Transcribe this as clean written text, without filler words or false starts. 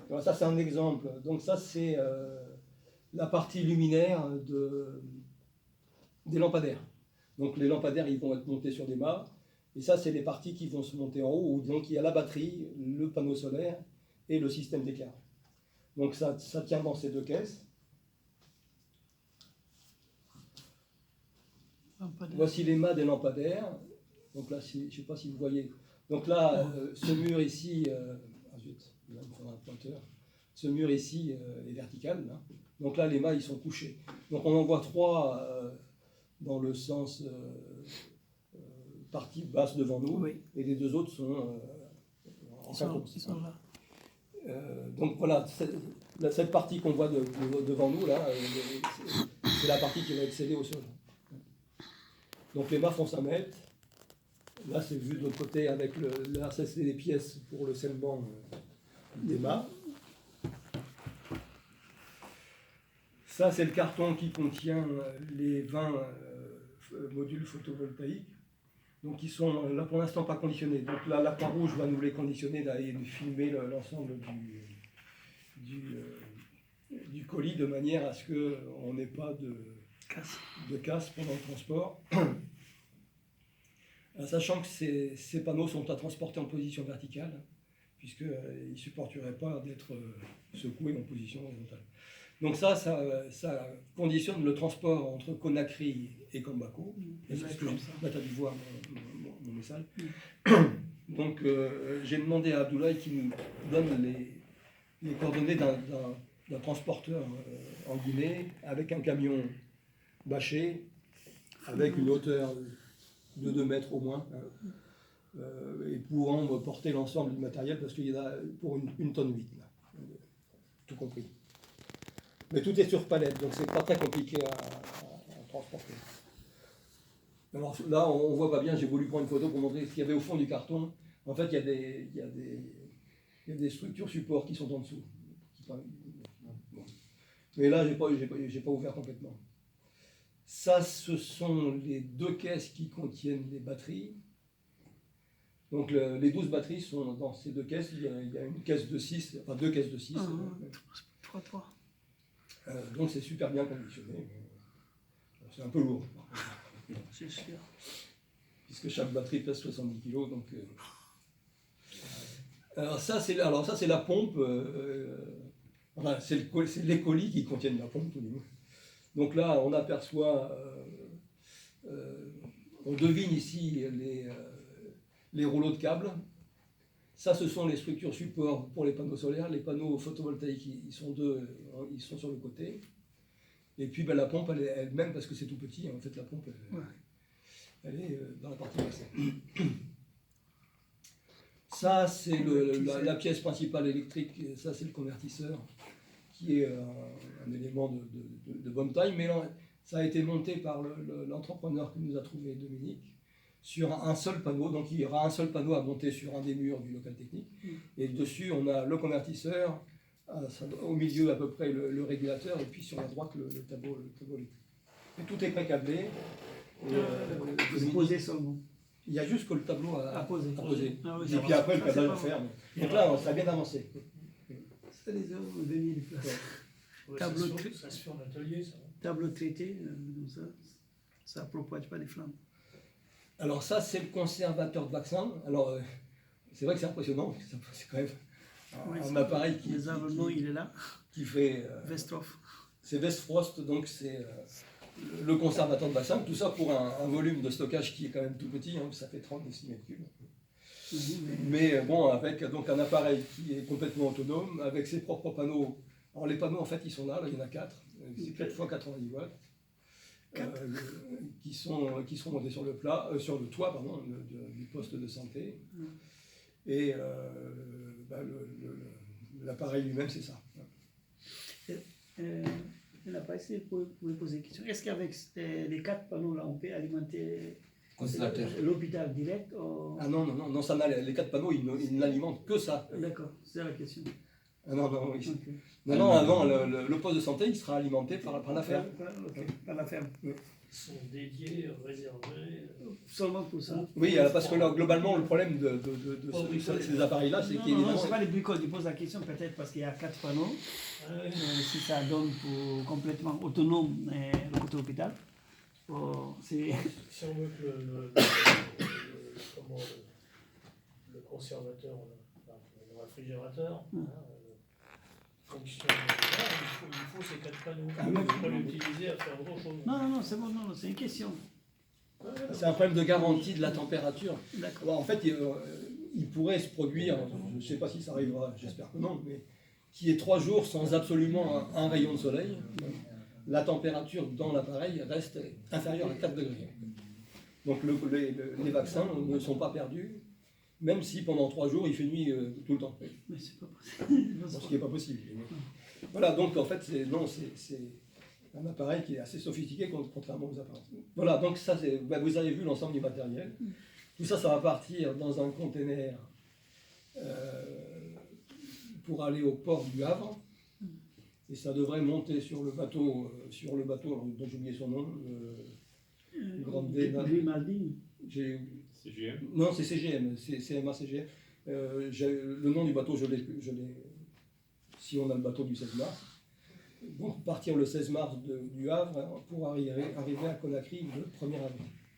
Alors ça, c'est un exemple. Donc ça, c'est la partie luminaire des lampadaires. Donc les lampadaires, ils vont être montés sur des mâts. Et ça, c'est les parties qui vont se monter en haut, où donc il y a la batterie, le panneau solaire et le système d'éclairage. Donc ça tient dans ces deux caisses. Voici les mâts des lampadaires. Donc là, je ne sais pas si vous voyez. Donc là, ce mur ici, zut, là, il me faudra un pointeur. Ce mur ici est vertical. Là. Donc là, les mâts, ils sont couchés. Donc on en voit trois dans le sens partie basse devant nous, oui. Et les deux autres sont en quatorze. Ils sont là. Donc voilà, cette partie qu'on voit devant nous, là, c'est la partie qui va être scellée au sol. Donc les mâts font 5 mètres. Là, c'est vu de l'autre côté avec là, c'est les pièces pour le scellement des mâts. Ça, c'est le carton qui contient les 20 modules photovoltaïques. Donc, ils sont là pour l'instant pas conditionnés. Donc là, la Croix-Rouge va nous les conditionner là, et nous filmer l'ensemble du colis de manière à ce qu'on n'ait pas de casse pendant le transport. Sachant que ces panneaux sont à transporter en position verticale, puisqu'ils ne supporteraient pas d'être secoués en position horizontale. Donc ça conditionne le transport entre Conakry et Kambako. C'est ce que tu as dû voir mon message. Donc j'ai demandé à Abdoulaye qu'il nous donne les coordonnées d'un transporteur en Guinée avec un camion bâché, avec une hauteur de 2 mètres au moins, et pouvant porter l'ensemble du matériel, parce qu'il y en a pour une tonne 8, là, tout compris. Mais tout est sur palette, donc c'est pas très compliqué à transporter. Alors là, on voit pas bien, j'ai voulu prendre une photo pour montrer ce qu'il y avait au fond du carton. En fait, il y a des structures supports qui sont en dessous. Mais là, j'ai pas ouvert complètement. Ça, ce sont les 2 caisses qui contiennent les batteries. Donc les 12 batteries sont dans ces 2 caisses. Il y a une caisse de 6, enfin 2 caisses de 6. 3. Donc c'est super bien conditionné. C'est un peu lourd. C'est sûr. Puisque chaque batterie pèse 70 kg. Donc, alors ça, c'est la pompe. Enfin, c'est les colis qui contiennent la pompe. Donc là, on aperçoit, on devine ici les rouleaux de câbles. Ça, ce sont les structures supports pour les panneaux solaires. Les panneaux photovoltaïques, ils sont sur le côté. Et puis la pompe, elle-même, parce que c'est tout petit, en fait, la pompe, elle est dans la partie basse. Ça, c'est la pièce principale électrique. Ça, c'est le convertisseur, qui est un élément de bonne taille. Mais ça a été monté par l'entrepreneur que nous a trouvé, Dominique, sur un seul panneau. Donc il y aura un seul panneau à monter sur un des murs du local technique. Et dessus, on a le convertisseur, au milieu à peu près le régulateur, et puis sur la droite le tableau électrique. Et tout est pré-câblé. Vous posez seulement. Il y a juste que le tableau à poser. Ah oui, et puis après, le câblage à faire. Donc là, ça a bien avancé. Ça les a donné les places. Ça se fait en atelier, ça. Tableau traité, ça ne propage pas des flammes. Alors ça, c'est le conservateur de vaccin. Alors, c'est vrai que c'est impressionnant. C'est quand même un appareil il est là. Qui fait... Vestrof. C'est Vestfrost, donc c'est le conservateur de vaccin. Tout ça pour un volume de stockage qui est quand même tout petit. Hein, ça fait 30 décimètres-cubes. Mais bon, avec donc un appareil qui est complètement autonome, avec ses propres panneaux. Alors les panneaux, en fait, ils sont là, il y en a 4. C'est 4 x 90 watts. Qui seront montés sur le toit pardon, du poste de santé. Et l'appareil lui-même, c'est ça. On n'a pas essayé de vous poser une question. Est-ce qu'avec les 4 panneaux là, on peut alimenter l'hôpital direct Ah non, ça les 4 panneaux, ils n'alimentent que ça. D'accord, c'est la question. Ah non, avant, le poste de santé, il sera alimenté par la ferme. Par la ferme. sont dédiés, réservés. Seulement pour ça. Oui, parce que là, globalement, le problème de ces appareils-là, c'est Non, qu'évidemment... c'est pas les bricoles. Je pose la question peut-être parce qu'il y a 4 panneaux. Si ça donne pour complètement autonome le côté hôpital. Si on veut que le conservateur, le réfrigérateur, fonctionne bien, il faut ces 4 panneaux. Ah, On ne peut pas l'utiliser à faire autre chose. Non, c'est bon, non, c'est une question. C'est un problème de garantie de la température. D'accord. Bon, en fait, il pourrait se produire, je ne sais pas si ça arrivera, j'espère que non, mais qu'il y ait 3 jours sans absolument un rayon de soleil, la température dans l'appareil reste inférieure à 4 degrés. Donc les vaccins ne sont pas perdus, même si pendant 3 jours il fait nuit tout le temps. Mais c'est pas possible. Ce qui n'est pas possible. Voilà, donc en fait, c'est un appareil qui est assez sophistiqué contrairement aux appareils. Voilà, donc ça, vous avez vu l'ensemble du matériel. Tout ça, ça va partir dans un conteneur pour aller au port du Havre. Et ça devrait monter sur le bateau dont j'ai oublié son nom. Grande Grimaldi. CGM. Non, c'est CGM, c'est CMA CGM. Le nom du bateau, je l'ai, si on a le bateau du 16 mars. Donc partir le 16 mars du Havre pour arriver à Conakry le 1er avril.